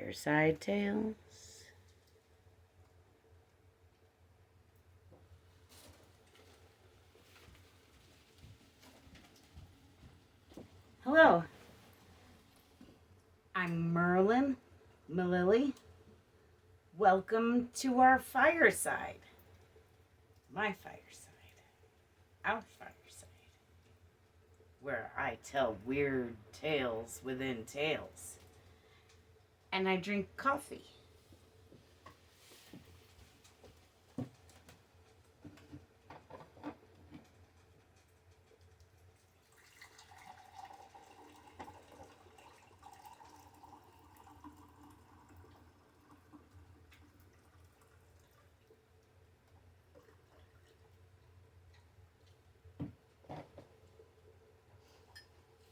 Fireside Tales. Hello, I'm Merlin, Mililli. Welcome to our fireside. My fireside. Our fireside. Where I tell weird tales within tales. And I drink coffee.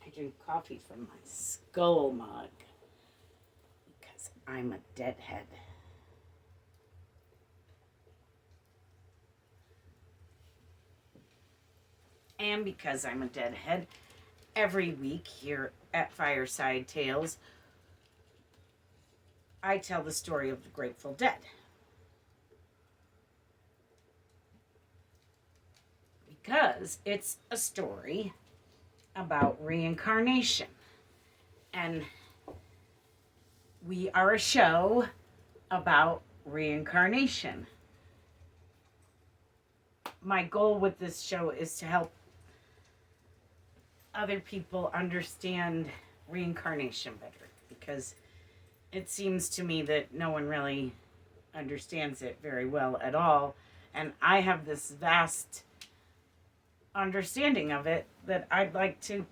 I drink coffee from my skull mug because I'm a deadhead. And because I'm a deadhead, every week here at Fireside Tales, I tell the story of the Grateful Dead. Because it's a story about reincarnation. And we are a show about reincarnation. My goal with this show is to help other people understand reincarnation better, because it seems to me that no one really understands it very well at all. And I have this vast understanding of it that I'd like to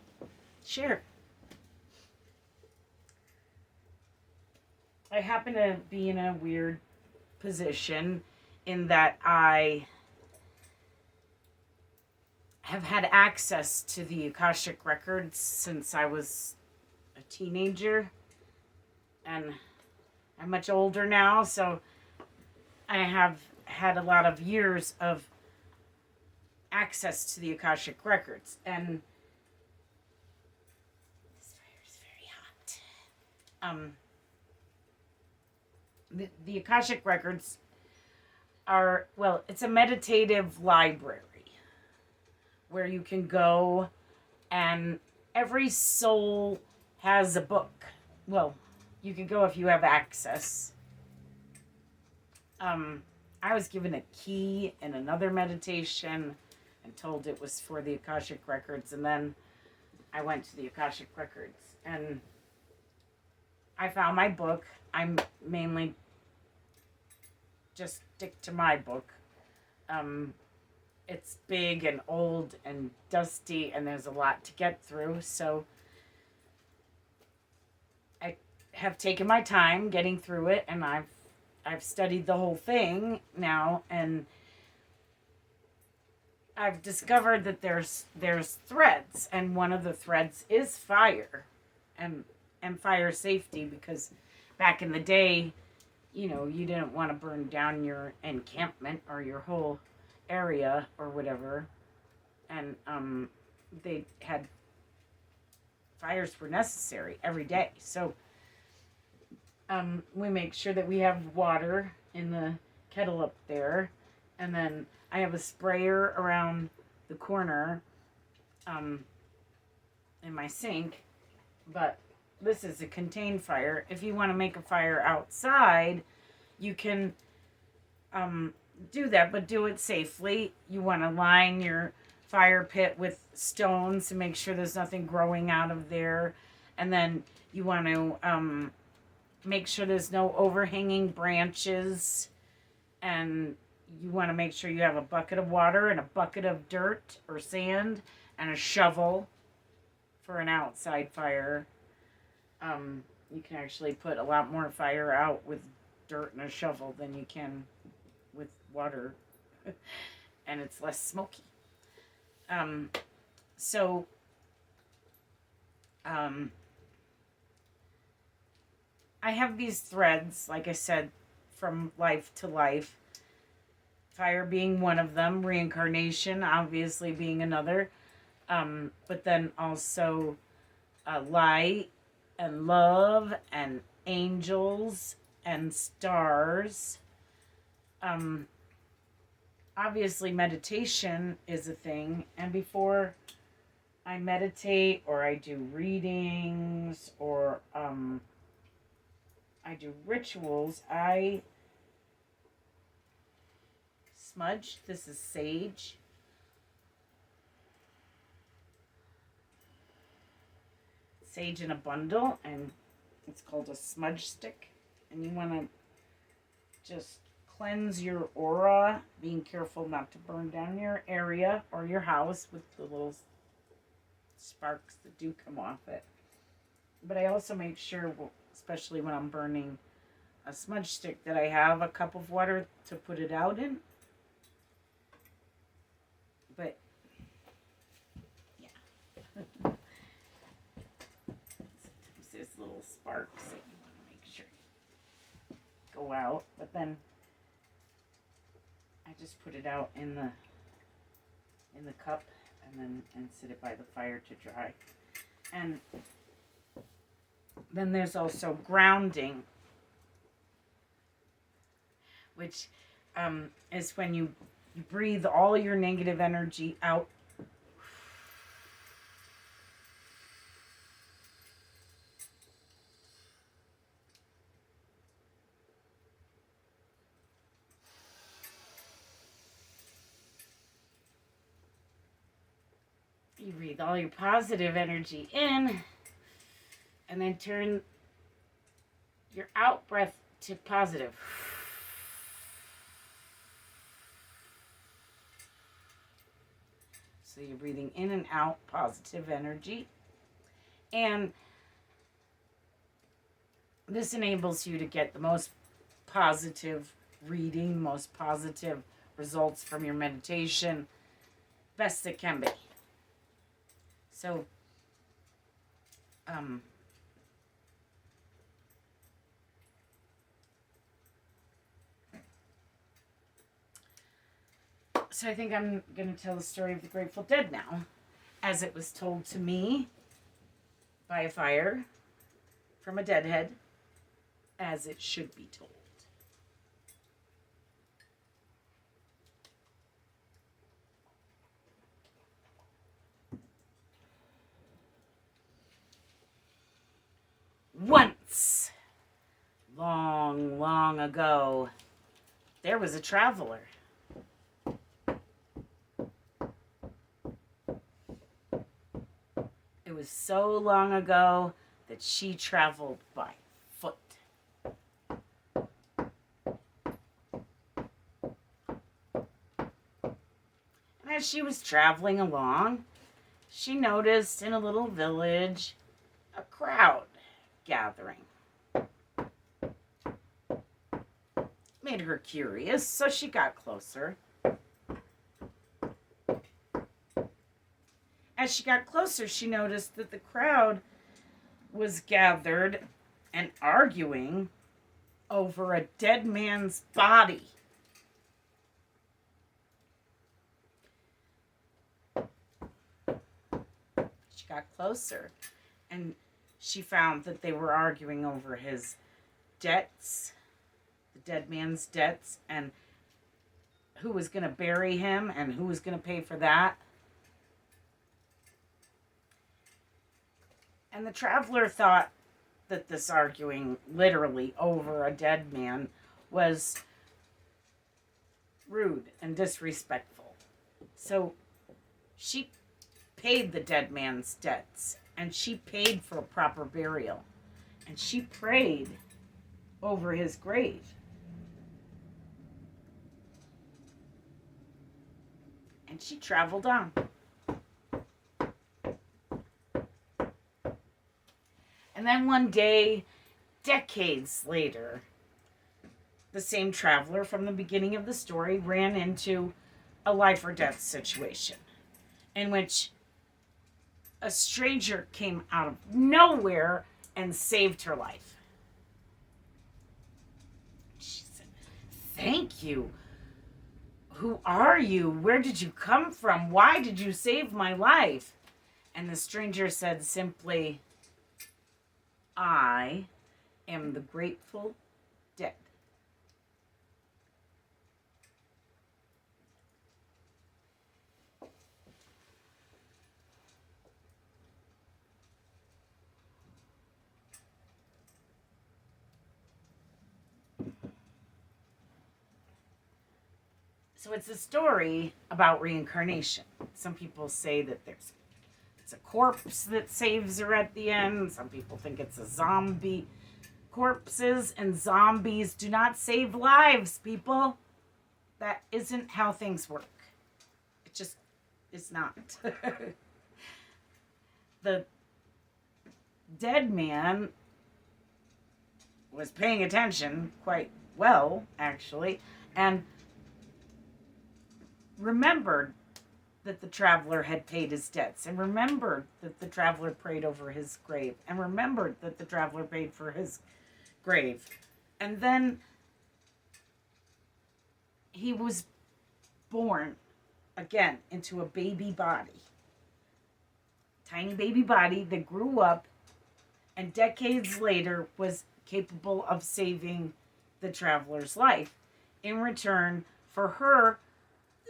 share. I happen to be in a weird position in that I have had access to the Akashic records since I was a teenager, and I'm much older now, so I have had a lot of years of access to the Akashic records. And this fire is very hot. The Akashic records are, well, it's a meditative library where you can go, and every soul has a book. Well, you can go if you have access. I was given a key in another meditation and told it was for the Akashic records, and then I went to the Akashic records and I found my book. I'm mainly just stick to my book. It's big and old and dusty, and there's a lot to get through, so I have taken my time getting through it, and I've studied the whole thing now, and I've discovered that there's threads, and one of the threads is fire and fire safety, because back in the day, you didn't want to burn down your encampment or your whole area or whatever, and they had fires were necessary every day. So we make sure that we have water in the kettle up there, and then I have a sprayer around the corner in my sink. But this is a contained fire. If you want to make a fire outside, you can do that, but do it safely. You want to line your fire pit with stones to make sure there's nothing growing out of there. And then you want to make sure there's no overhanging branches. And you want to make sure you have a bucket of water and a bucket of dirt or sand and a shovel for an outside fire. You can actually put a lot more fire out with dirt and a shovel than you can with water, and it's less smoky. I have these threads, like I said, from life to life. Fire being one of them, reincarnation obviously being another, but then also light and love and angels and stars. Obviously meditation is a thing, and before I meditate or I do readings or I do rituals, I smudge. This is sage. Sage in a bundle, and it's called a smudge stick. And you want to just cleanse your aura, being careful not to burn down your area or your house with the little sparks that do come off it. But I also make sure, especially when I'm burning a smudge stick, that I have a cup of water to put it out in. But yeah. Sometimes there's little sparks that you want to make sure go out, but then I just put it out in the cup and sit it by the fire to dry. And then there's also grounding, which is when you breathe all your negative energy out. You breathe all your positive energy in, and then turn your out breath to positive. So you're breathing in and out positive energy. And this enables you to get the most positive reading, most positive results from your meditation, best it can be. So, so I think I'm going to tell the story of the Grateful Dead now, as it was told to me by a fire from a deadhead, as it should be told. Once, long, long ago, there was a traveler. It was so long ago that she traveled by foot. And as she was traveling along, she noticed in a little village a crowd gathering. Made her curious, so she got closer. As she got closer, she noticed that the crowd was gathered and arguing over a dead man's body. She got closer, and she found that they were arguing over his debts, the dead man's debts, and who was going to bury him and who was going to pay for that. And the traveler thought that this arguing literally over a dead man was rude and disrespectful. So she paid the dead man's debts, and she paid for a proper burial, and she prayed over his grave. And she traveled on. And then one day, decades later, the same traveler from the beginning of the story ran into a life or death situation in which a stranger came out of nowhere and saved her life. She said, "Thank you. Who are you? Where did you come from? Why did you save my life?" And the stranger said simply, "I am the Grateful Dead. So it's a story about reincarnation. Some people say that it's a corpse that saves her at the end. Some people think it's a zombie. Corpses and zombies do not save lives, people. That isn't how things work. It just is not. The dead man was paying attention quite well, actually, and remembered that the traveler had paid his debts, and remembered that the traveler prayed over his grave, and remembered that the traveler paid for his grave. And then he was born again into a baby body. Tiny baby body that grew up and decades later was capable of saving the traveler's life in return for her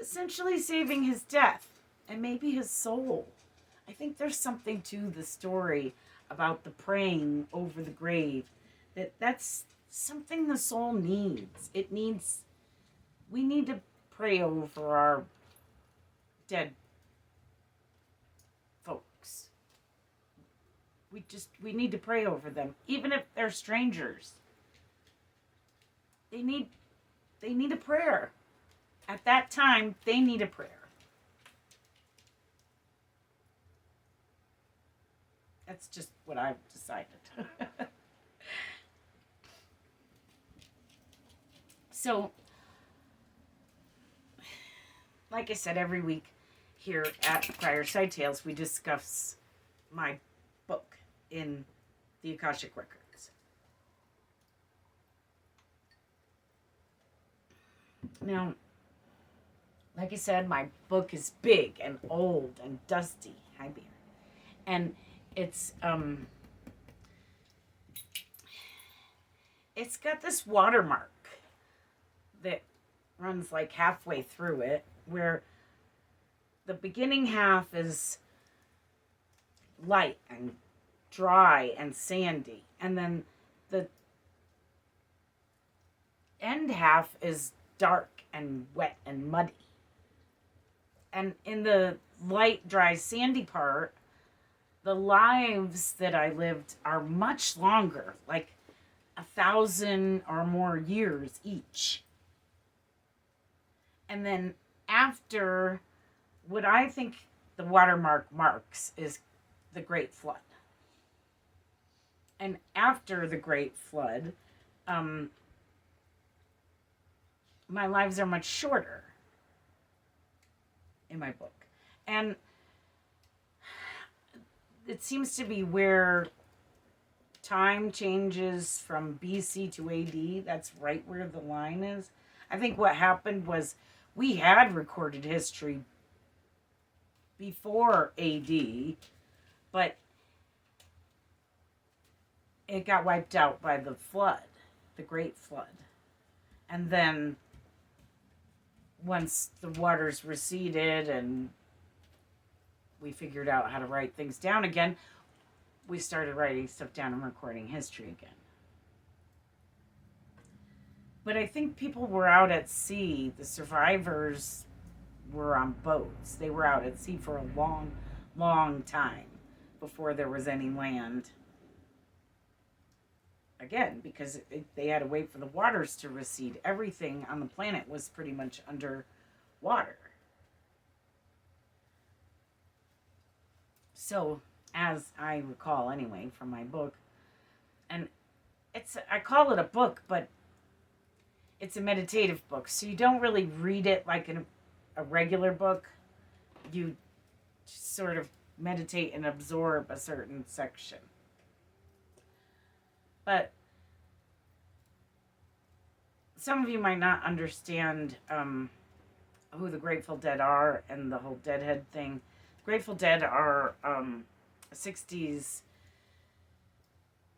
essentially saving his death and maybe his soul. I think there's something to the story about the praying over the grave, that's something the soul needs. We need to pray over our dead folks. We need to pray over them, even if they're strangers. They need a prayer. At that time, they need a prayer. That's just what I've decided. So, like I said, every week here at Fireside Tales, we discuss my book in the Akashic Records. Now, like I said, my book is big and old and dusty. Hi, Beer. And it's got this watermark that runs like halfway through it, where the beginning half is light and dry and sandy, and then the end half is dark and wet and muddy. And in the light, dry, sandy part, the lives that I lived are much longer, like 1,000 or more years each. And then after, what I think the watermark marks is the Great Flood. And after the Great Flood, my lives are much shorter in my book. And it seems to be where time changes from BC to AD. That's right where the line is. I think what happened was we had recorded history before AD, but it got wiped out by the flood, the Great Flood. And then once the waters receded and we figured out how to write things down again, we started writing stuff down and recording history again. But I think people were out at sea. The survivors were on boats. They were out at sea for a long, long time before there was any land. Again, because they had to wait for the waters to recede. Everything on the planet was pretty much under water. So, as I recall anyway from my book, and I call it a book, but it's a meditative book, so you don't really read it like a regular book. You sort of meditate and absorb a certain section. But some of you might not understand who the Grateful Dead are and the whole Deadhead thing. Grateful Dead are 60s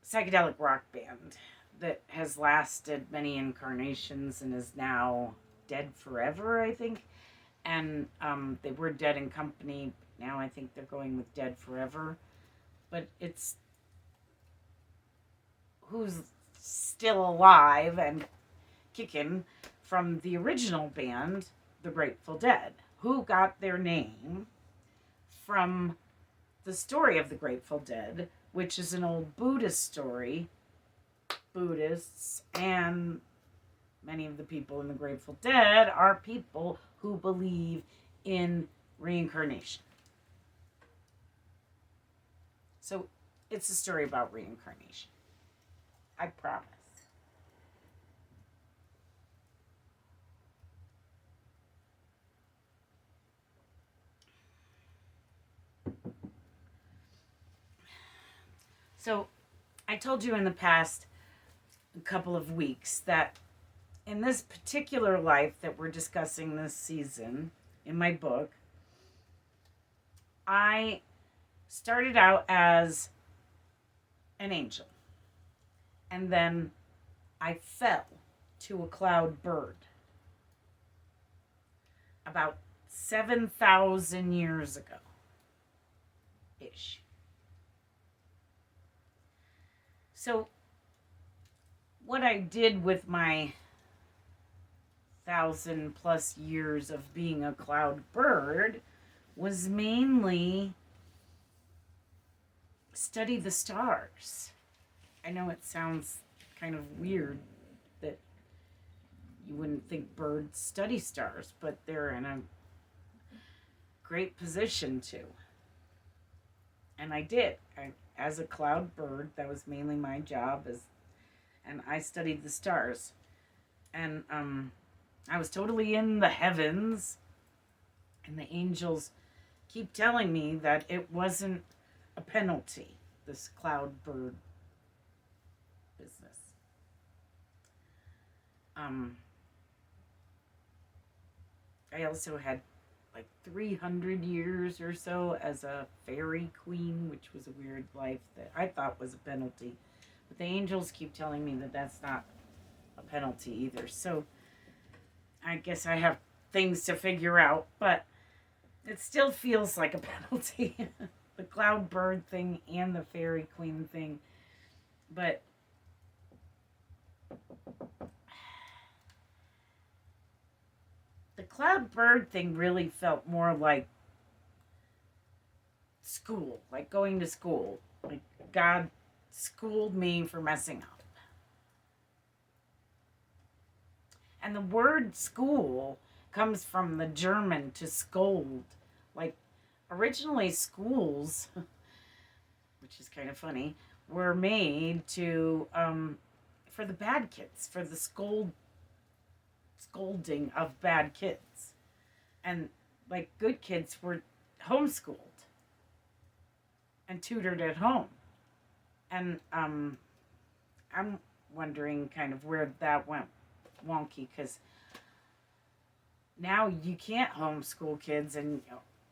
psychedelic rock band that has lasted many incarnations and is now dead forever, I think. And they were Dead and Company. Now I think they're going with Dead Forever. But it's who's still alive and kicking from the original band, the Grateful Dead, who got their name from the story of the Grateful Dead, which is an old Buddhist story. Buddhists and many of the people in the Grateful Dead are people who believe in reincarnation. So it's a story about reincarnation. I promise. So I told you in the past couple of weeks that in this particular life that we're discussing this season in my book, I started out as an angel. And then I fell to a cloud bird about 7,000 years ago ish. So, what I did with my 1,000+ years of being a cloud bird was mainly study the stars. I know it sounds kind of weird that you wouldn't think birds study stars, but they're in a great position to. And I did. As a cloud bird, that was mainly my job, and I studied the stars. And I was totally in the heavens, and the angels keep telling me that it wasn't a penalty, this cloud bird business. I also had like 300 years or so as a fairy queen, which was a weird life that I thought was a penalty. But the angels keep telling me that that's not a penalty either. So I guess I have things to figure out, but it still feels like a penalty. The cloud bird thing and the fairy queen thing. But the cloud bird thing really felt more like school, like going to school. Like God schooled me for messing up. And the word school comes from the German to scold. Like originally schools, which is kind of funny, were made to for the bad kids, for the scolding of bad kids. And like good kids were homeschooled and tutored at home. And I'm wondering kind of where that went wonky, because now you can't homeschool kids, and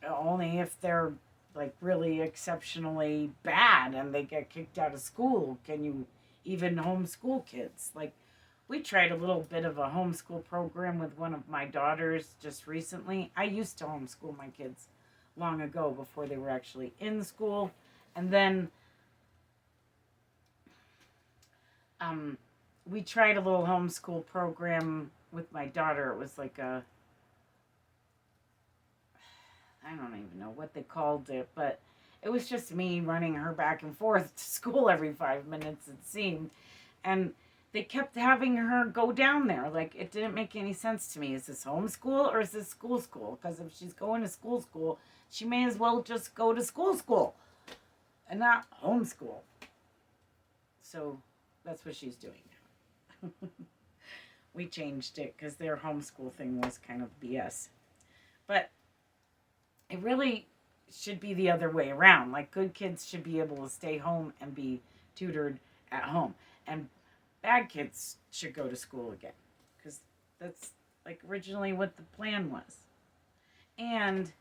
only if they're like really exceptionally bad and they get kicked out of school can you even homeschool kids. Like we tried a little bit of a homeschool program with one of my daughters just recently. I used to homeschool my kids long ago before they were actually in school. And then we tried a little homeschool program with my daughter. It was like I don't even know what they called it, but it was just me running her back and forth to school every 5 minutes, it seemed. And they kept having her go down there. Like, it didn't make any sense to me. Is this homeschool or is this school? Because if she's going to school, she may as well just go to school and not homeschool. So that's what she's doing now. We changed it because their homeschool thing was kind of BS. But it really should be the other way around. Like, good kids should be able to stay home and be tutored at home. And bad kids should go to school again. Because that's, like, originally what the plan was. And,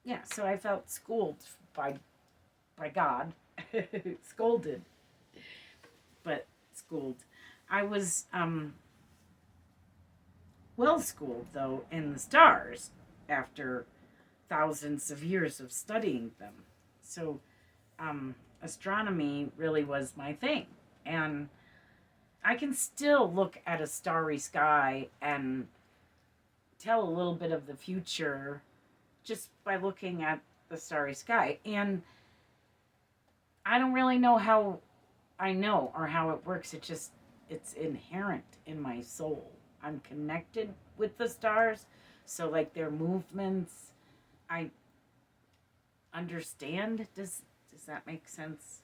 yeah, so I felt schooled by God, scolded, but schooled. I was well schooled though in the stars after thousands of years of studying them. So astronomy really was my thing, and I can still look at a starry sky and tell a little bit of the future just by looking at the starry sky. And I don't really know how I know or how it works. It's inherent in my soul. I'm connected with the stars. So like their movements, I understand. Does that make sense?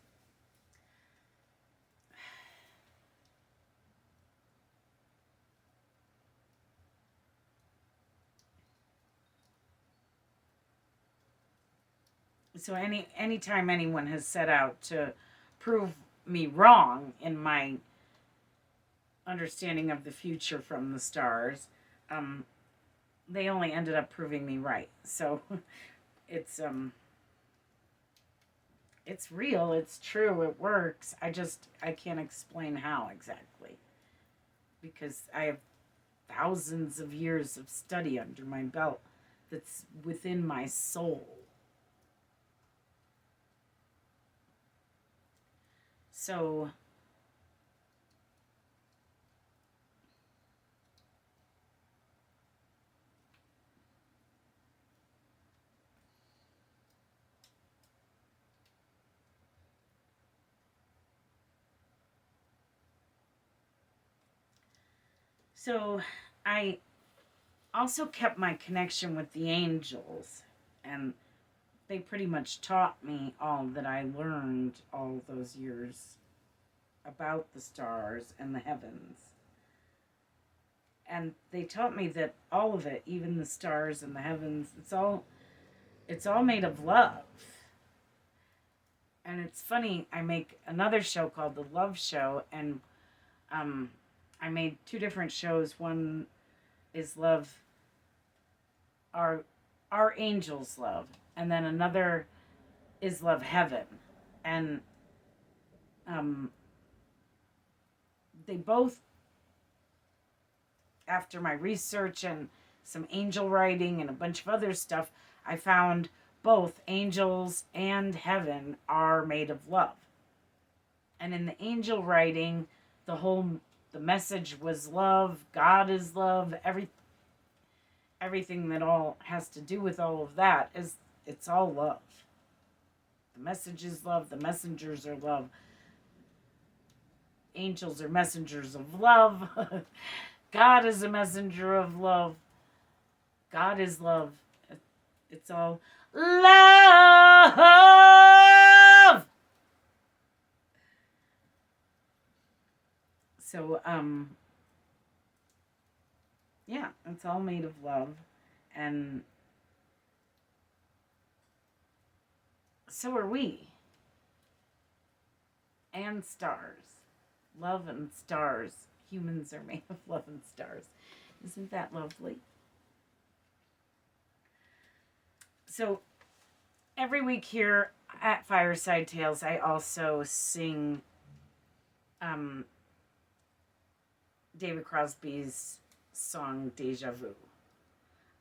So anytime anyone has set out to prove me wrong in my understanding of the future from the stars, um, they only ended up proving me right. So it's it's real, it's true, it works. I can't explain how exactly because I have thousands of years of study under my belt that's within my soul. So so I also kept my connection with the angels, and they pretty much taught me all that I learned all those years about the stars and the heavens. And they taught me that all of it, even the stars and the heavens, it's all made of love. And it's funny, I make another show called The Love Show, and um, I made two different shows. One is love, our our angels love, and then another is love heaven. And um, they both, after my research and some angel writing and a bunch of other stuff, I found both angels and heaven are made of love. And in the angel writing, the message was love. God is love. Everything that all has to do with all of that is it's all love. The message is love. The messengers are love. Angels are messengers of love. God is a messenger of love. God is love. It's all love. So, yeah, it's all made of love. And so are we. And stars. Love and stars. Humans are made of love and stars. Isn't that lovely? So, every week here at Fireside Tales, I also sing um, David Crosby's song Deja Vu.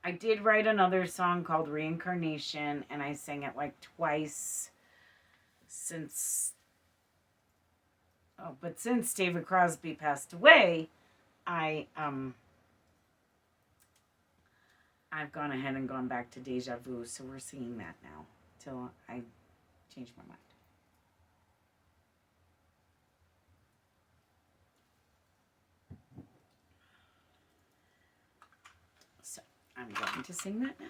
I did write another song called Reincarnation, and I sang it like twice since. Oh, but since David Crosby passed away, I I've gone ahead and gone back to Deja Vu, so we're singing that now till I change my mind. So I'm going to sing that now.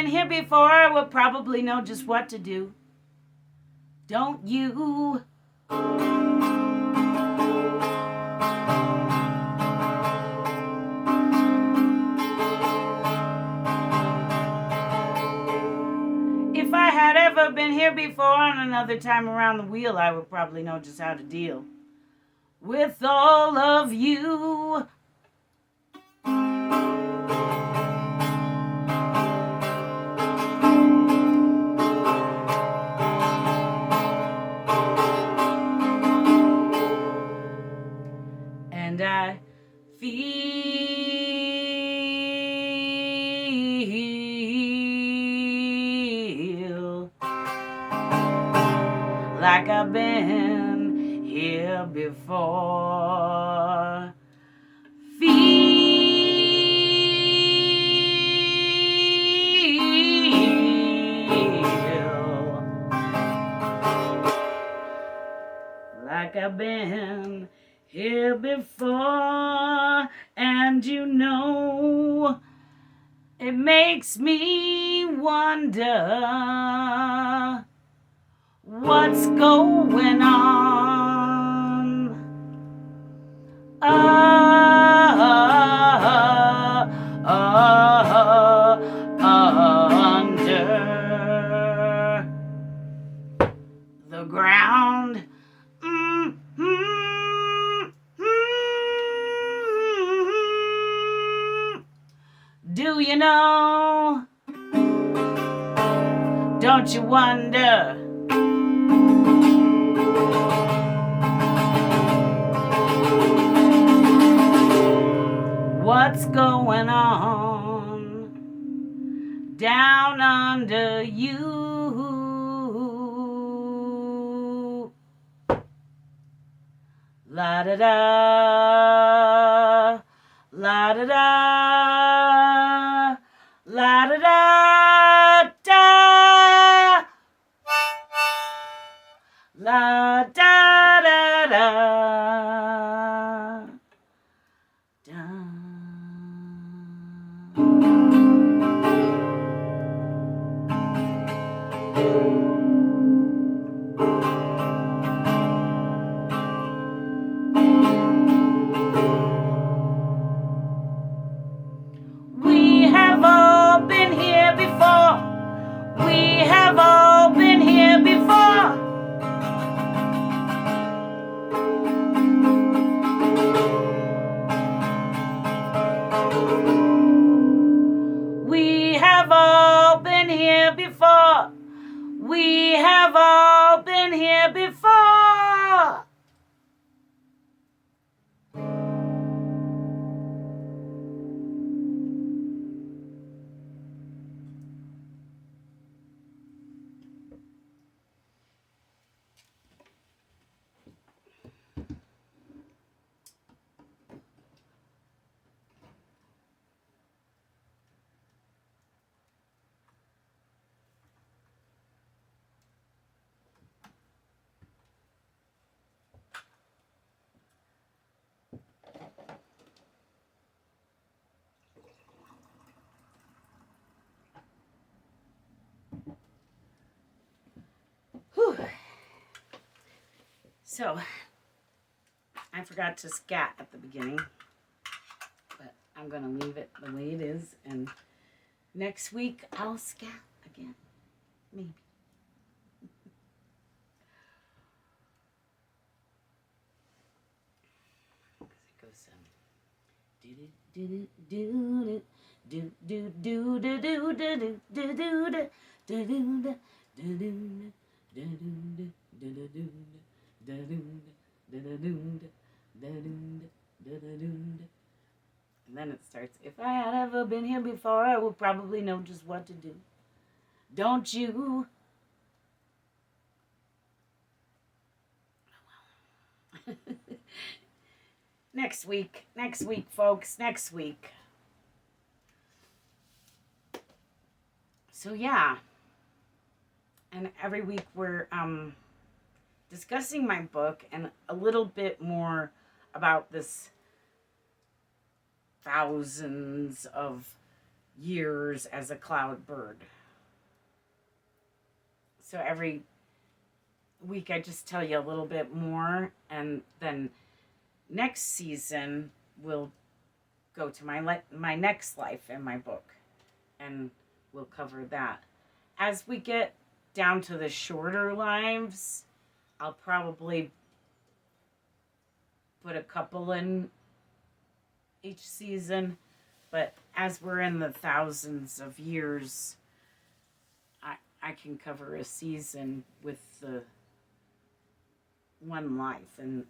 been here before, I would probably know just what to do. Don't you? If I had ever been here before on another time around the wheel, I would probably know just how to deal with all of you. And I feel like I've been here before. Feel like I've been here before, and you know, it makes me wonder what's going on under the ground. Do you know? Don't you wonder? What's going on down under you? La da da, la da da, la da da da, la da da da, da. We have all been here before. We have all been here before. We have all been here before. We have all been here before. Whew. So, I forgot to scat at the beginning, but I'm going to leave it the way it is, and next week I'll scat again, maybe. It goes and then it starts, if I had ever been here before, I would probably know just what to do. Don't you? Next week, folks, next week. So yeah, and every week we're discussing my book and a little bit more about this thousands of years as a cloud bird. So every week I just tell you a little bit more, and then next season we'll go to my next life in my book, and we'll cover that. As we get down to the shorter lives, I'll probably put a couple in each season, but as we're in the thousands of years, I can cover a season with the one life in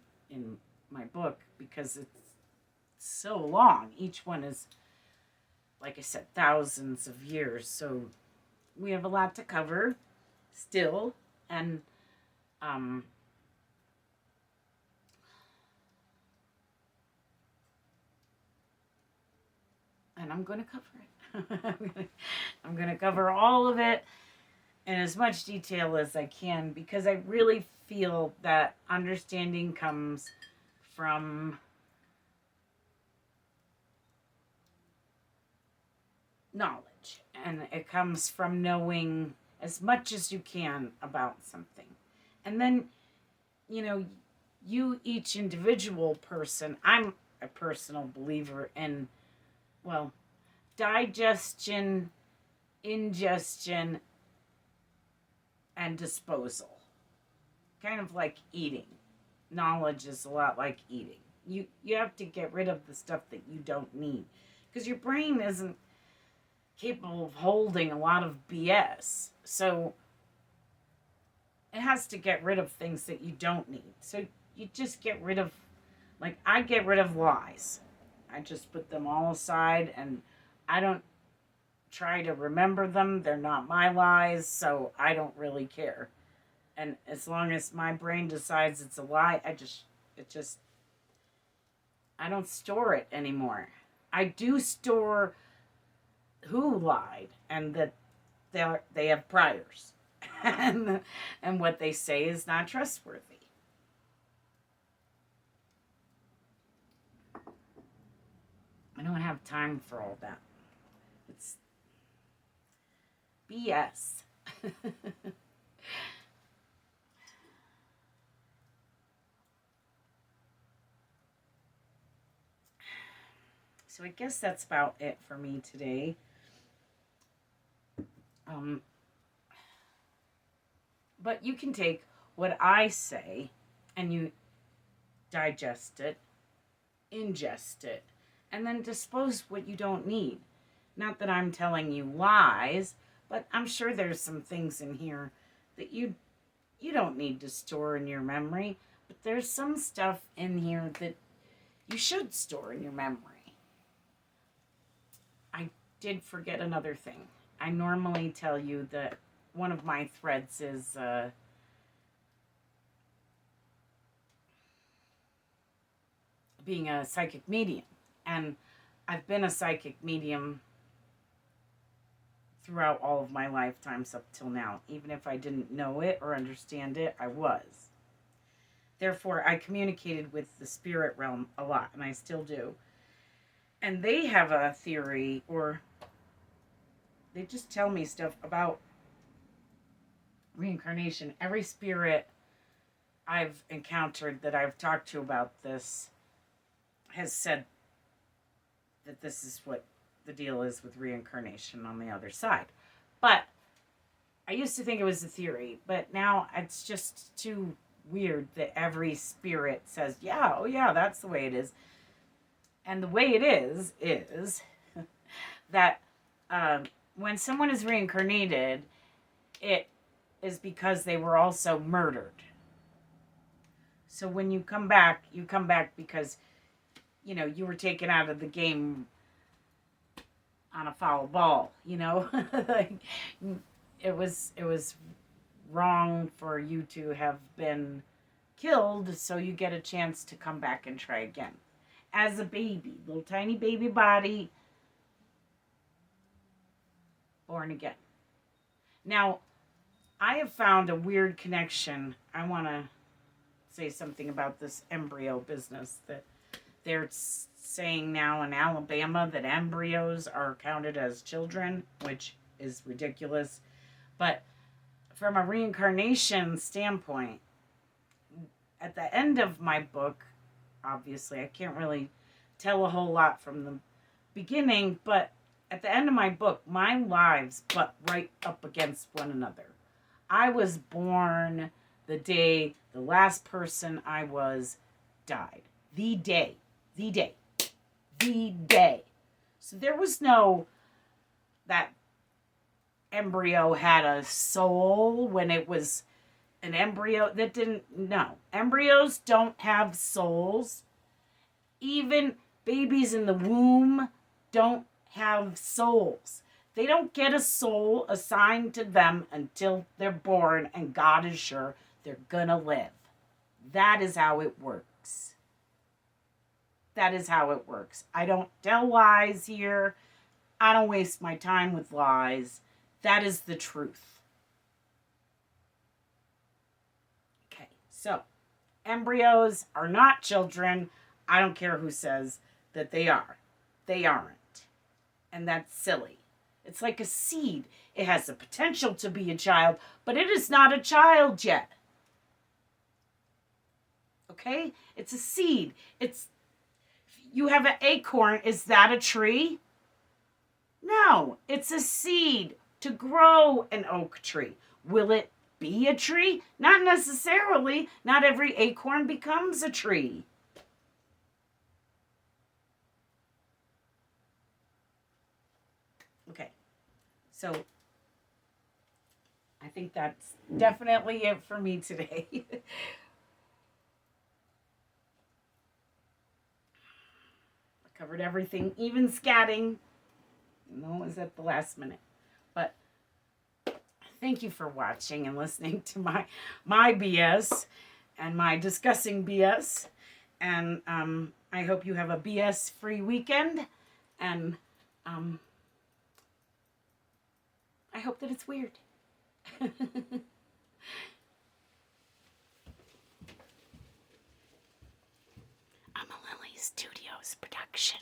my book, because it's so long. Each one is, like I said, thousands of years. So we have a lot to cover still, and and I'm going to cover it. I'm going to cover all of it in as much detail as I can, because I really feel that understanding comes from knowledge, and it comes from knowing as much as you can about something. And then, you know, you, each individual person, I'm a personal believer in, well, digestion, ingestion, and disposal. Kind of like eating. Knowledge is a lot like eating. You have to get rid of the stuff that you don't need, because your brain isn't capable of holding a lot of BS. So it has to get rid of things that you don't need. So you just get rid of, like, I get rid of lies. I just put them all aside, and I don't try to remember them. They're not my lies, so I don't really care. And as long as my brain decides it's a lie, I don't store it anymore. I do store who lied, and that they have priors, and what they say is not trustworthy. I don't have time for all that. It's BS. So I guess that's about it for me today. Um, but you can take what I say and you digest it, ingest it, and then dispose what you don't need. Not that I'm telling you lies, but I'm sure there's some things in here that you don't need to store in your memory, but there's some stuff in here that you should store in your memory. I did forget another thing. I normally tell you that one of my threads is being a psychic medium. And I've been a psychic medium throughout all of my lifetimes up till now. Even if I didn't know it or understand it, I was. Therefore, I communicated with the spirit realm a lot, and I still do. And they have a theory, or they just tell me stuff about reincarnation. Every spirit I've encountered that I've talked to about this has said that this is what the deal is with reincarnation on the other side. But I used to think it was a theory, but now it's just too weird that every spirit says, yeah, oh yeah, that's the way it is. And the way it is that when someone is reincarnated, it is because they were also murdered. So when you come back because, you know, you were taken out of the game on a foul ball, you know? Like, it was wrong for you to have been killed, so you get a chance to come back and try again. As a baby, little tiny baby body, born again. Now, I have found a weird connection. I want to say something about this embryo business that They're saying now in Alabama that embryos are counted as children, which is ridiculous. But from a reincarnation standpoint, at the end of my book, obviously, I can't really tell a whole lot from the beginning, but at the end of my book, my lives butt right up against one another. I was born the day the last person I was died. The day. So there was no that embryo had a soul when it was an embryo. That didn't, no. Embryos don't have souls. Even babies in the womb don't have souls. They don't get a soul assigned to them until they're born and God is sure they're gonna live. That is how it works. That is how it works. I don't tell lies here. I don't waste my time with lies. That is the truth. Okay, so embryos are not children. I don't care who says that they are. They aren't. And that's silly. It's like a seed. It has the potential to be a child, but it is not a child yet. Okay? It's a seed. You have an acorn. Is that a tree? No, it's a seed to grow an oak tree. Will it be a tree? Not necessarily. Not every acorn becomes a tree. Okay, so I think that's definitely it for me today. Covered everything, even scatting. No, it was at the last minute. But thank you for watching and listening to my BS and my discussing BS. And I hope you have a BS-free weekend. And I hope that it's weird. A Mililli Studios production.